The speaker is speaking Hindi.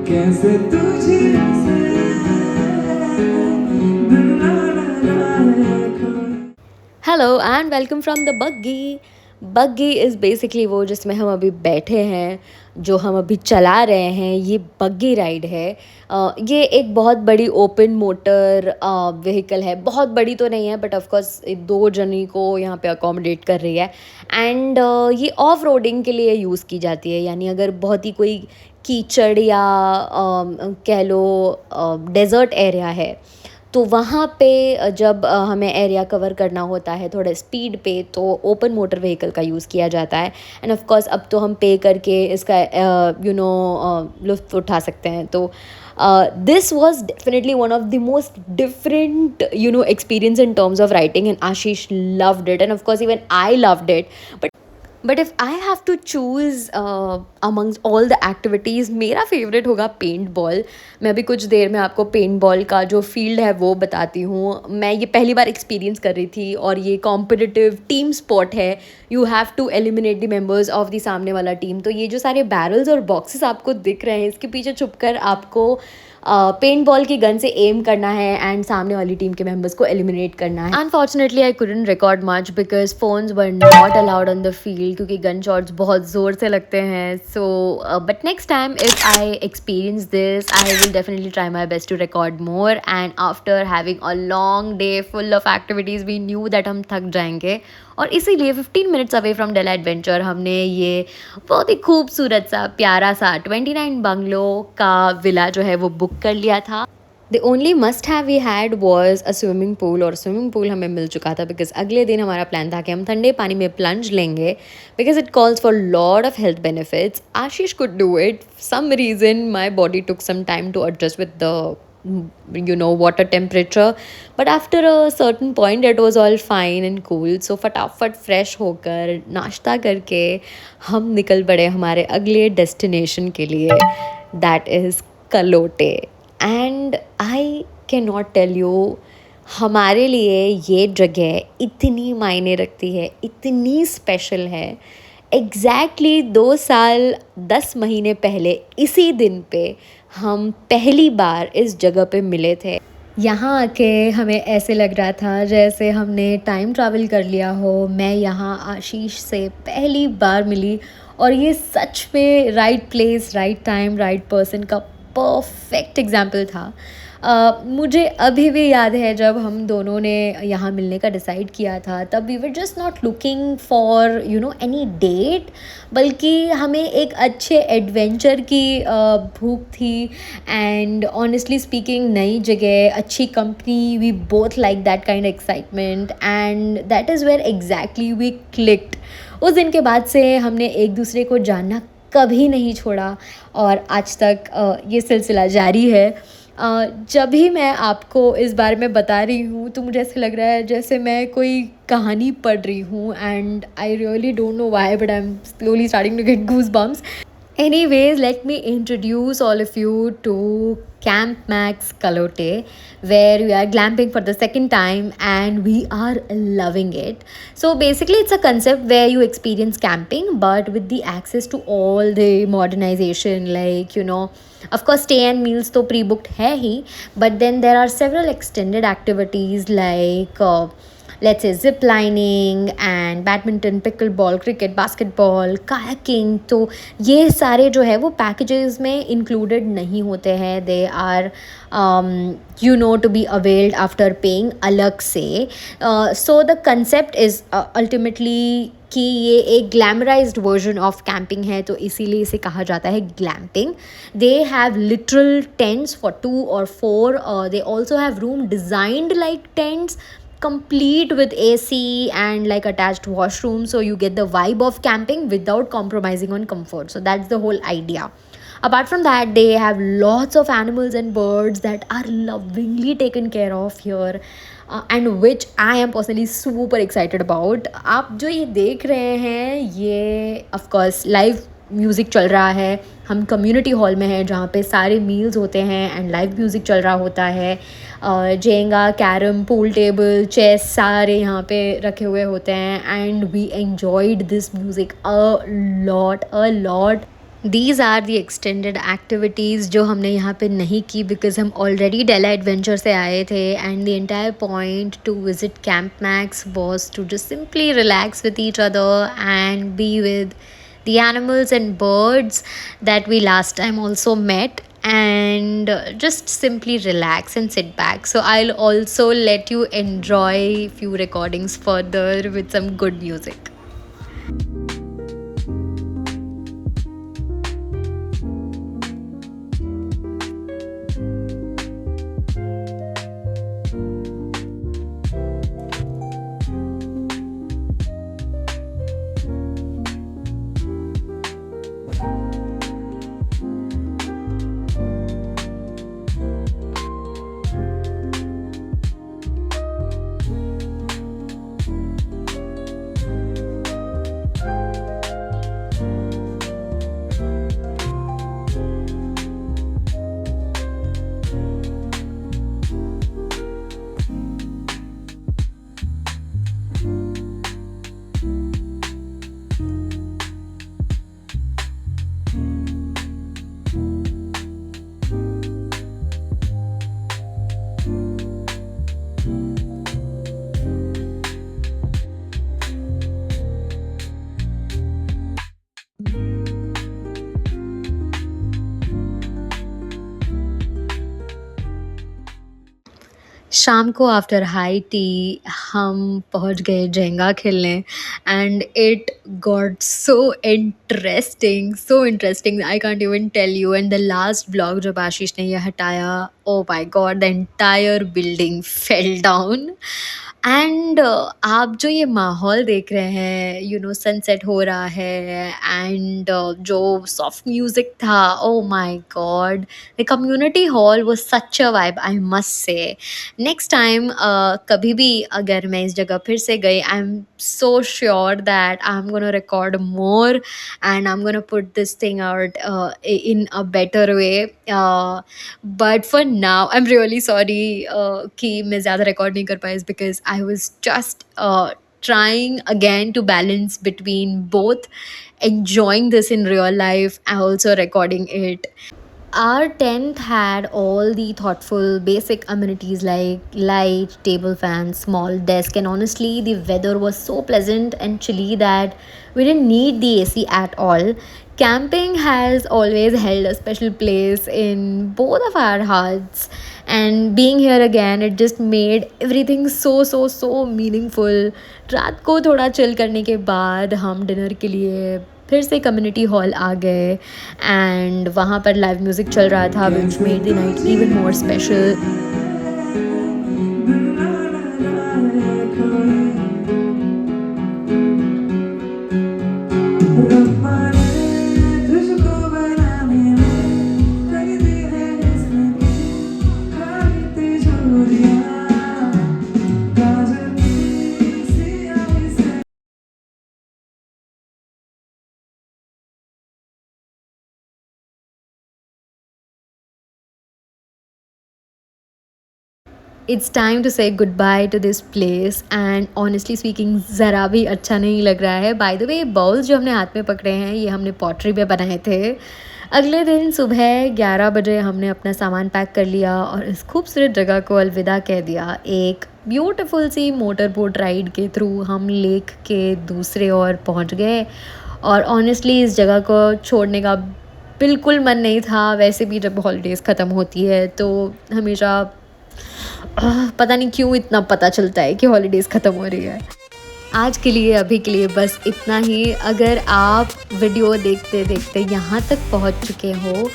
कैसे तुझे hello and welcome from the buggy. Buggy is basically वो जिसमें हम अभी बैठे हैं, जो हम अभी चला रहे हैं, ये बग्गी राइड है। ये एक बहुत बड़ी ओपन मोटर व्हीकल है। बहुत बड़ी तो नहीं है बट ऑफ कोर्स 2 जनी को यहाँ पे अकोमोडेट कर रही है। एंड ये ऑफ रोडिंग के लिए यूज़ की जाती है, यानी अगर बहुत ही कोई कीचड़ या कह लो डेज़र्ट एरिया है तो वहाँ पे जब हमें एरिया कवर करना होता है थोड़ा स्पीड पे, तो ओपन मोटर व्हीकल का यूज़ किया जाता है। एंड ऑफ कोर्स अब तो हम पे करके इसका लुत्फ़ उठा सकते हैं। तो this was definitely one of the most different experience in terms of writing, and Ashish loved it, and of course even I loved it. But if I have to choose amongst all the activities, मेरा फेवरेट होगा पेंट बॉल। मैं अभी कुछ देर में आपको पेंट बॉल का जो फील्ड है वो बताती हूँ। मैं ये पहली बार एक्सपीरियंस कर रही थी और ये कॉम्पिटिटिव टीम स्पोर्ट है। You have to eliminate the members of the सामने वाला टीम। तो ये जो सारे बैरल्स और बॉक्सेस आपको दिख रहे हैं, इसके पीछे छुपकर आपको पेंट बॉल की गन से एम करना है एंड सामने वाली टीम के मेंबर्स को एलिमिनेट करना है। Unfortunately I couldn't record much because phones were not allowed on the field, क्योंकि गन शॉट्स बहुत ज़ोर से लगते हैं। So but next time if I experience this, I will definitely try my best to record more. And after having a long day full of activities, we knew that हम थक जाएंगे, और इसीलिए 15 minutes away from Della Adventure हमने ये बहुत ही खूबसूरत सा प्यारा सा 29 बंगलो का विला जो है वो बुक कर लिया था। The only must have we had was a swimming pool, और स्विमिंग पूल हमें मिल चुका था बिकॉज अगले दिन हमारा प्लान था कि हम ठंडे पानी में प्लंज लेंगे because it calls for lot of health benefits. Ashish could do it, some reason my body took some time to adjust with the water temperature, but after a certain point it was all fine and cool. So फटाफट फ्रेश होकर नाश्ता करके हम निकल पड़े हमारे अगले डेस्टिनेशन के लिए, दैट इज़ कलोटे। And I can not tell you, हमारे लिए ये जगह इतनी मायने रखती है, इतनी स्पेशल है। एग्जैक्टली 2 साल 10 महीने पहले इसी दिन पे हम पहली बार इस जगह पे मिले थे। यहाँ आके हमें ऐसे लग रहा था जैसे हमने टाइम ट्रैवल कर लिया हो। मैं यहाँ आशीष से पहली बार मिली, और ये सच में right place, right time, right person का परफेक्ट एग्जाम्पल था। मुझे अभी भी याद है जब हम दोनों ने यहाँ मिलने का डिसाइड किया था, तब we were just not looking for any date, बल्कि हमें एक अच्छे एडवेंचर की भूख थी। एंड ऑनेस्टली स्पीकिंग, नई जगह, अच्छी company, we both like that kind excitement, and that is where exactly we clicked. उस दिन के बाद से हमने एक दूसरे को जानना कभी नहीं छोड़ा, और आज तक ये सिलसिला जारी है। जब भी मैं आपको इस बारे में बता रही हूँ तो मुझे ऐसा लग रहा है जैसे मैं कोई कहानी पढ़ रही हूँ, and I really don't know why but I am slowly starting to get goosebumps. Anyways, let me introduce all of you to Camp Max Kalote, where we are glamping for the second time and we are loving it. So basically, it's a concept where you experience camping but with the access to all the modernization, like of course stay and meals तो pre-booked है ही, but then there are several extended activities like let's say zip lining and badminton, pickleball, cricket, basketball, kayaking. तो ये सारे जो है वो पैकेजेस में इंक्लूडेड नहीं होते हैं, they are to be availed after paying अलग से. So the concept is ultimately कि ये एक ग्लैमराइज्ड वर्जन ऑफ कैंपिंग है, तो इसीलिए इसे कहा जाता है glamping. They have literal tents for 2 or 4. They also have room designed like tents, complete with AC and like attached washroom, so you get the vibe of camping without compromising on comfort. So that's the whole idea. Apart from that, they have lots of animals and birds that are lovingly taken care of here, and which I am personally super excited about. आप जो ये देख रहे हैं, ये of course live म्यूज़िक चल रहा है. हम कम्युनिटी हॉल में हैं जहाँ पे सारे मील्स होते हैं एंड लाइव म्यूज़िक चल रहा होता है. Jenga, carrom, pool table, chess सारे यहाँ पे रखे हुए होते हैं, and we enjoyed this music a lot. These are the extended activities जो हमने यहाँ पे नहीं की बिकॉज हम ऑलरेडी डेला एडवेंचर से आए थे and the entire point to visit Camp Max was to just simply relax with each other and be with the animals and birds that we last time also met and just simply relax and sit back. So I'll also let you enjoy few recordings further with some good music. शाम को आफ्टर हाई टी हम पहुंच गए जेंगा खेलने and it got so interesting I can't even tell you and the last block जब आशीष ने ये हटाया oh my God the entire building fell down and आप जो ये माहौल देख रहे हैं सनसेट हो रहा है एंड जो सॉफ्ट म्यूजिक था ओ my God the community hall was such a vibe I must say next time कभी भी अगर मैं इस जगह फिर से गई I am so sure that I'm gonna record more and I'm gonna put this thing out in a better way. But for now, I'm really sorry कि मैं ज़्यादा record नहीं कर पाई is because I was just trying again to balance between both enjoying this in real life and also recording it. Our tent had all the thoughtful basic amenities like light, table fan, small desk, and honestly, the weather was so pleasant and chilly that we didn't need the AC at all. Camping has always held a special place in both of our hearts, and being here again, it just made everything so meaningful. रात को थोड़ा चिल करने के बाद हम डिनर के लिए फिर से कम्युनिटी हॉल आ गए एंड वहाँ पर लाइव म्यूज़िक चल रहा था which made the night even more special. It's time to say goodbye to this place and honestly speaking ज़रा भी अच्छा नहीं लग रहा है. बाय द वे बाउल्स जो हमने हाथ में पकड़े हैं ये हमने पॉटरी पे बनाए थे. अगले दिन सुबह 11 बजे हमने अपना सामान पैक कर लिया और इस खूबसूरत जगह को अलविदा कह दिया. एक ब्यूटीफुल सी मोटर बोट राइड के थ्रू हम लेक के दूसरे ओर पहुंच गए और ऑनेस्टली इस जगह को छोड़ने का बिल्कुल मन नहीं था. वैसे भी जब हॉलीडेज़ ख़त्म होती है तो हमेशा पता नहीं क्यों इतना पता चलता है कि हॉलीडेज़ ख़त्म हो रही है. आज के लिए अभी के लिए बस इतना ही. अगर आप वीडियो देखते देखते यहाँ तक पहुँच चुके हो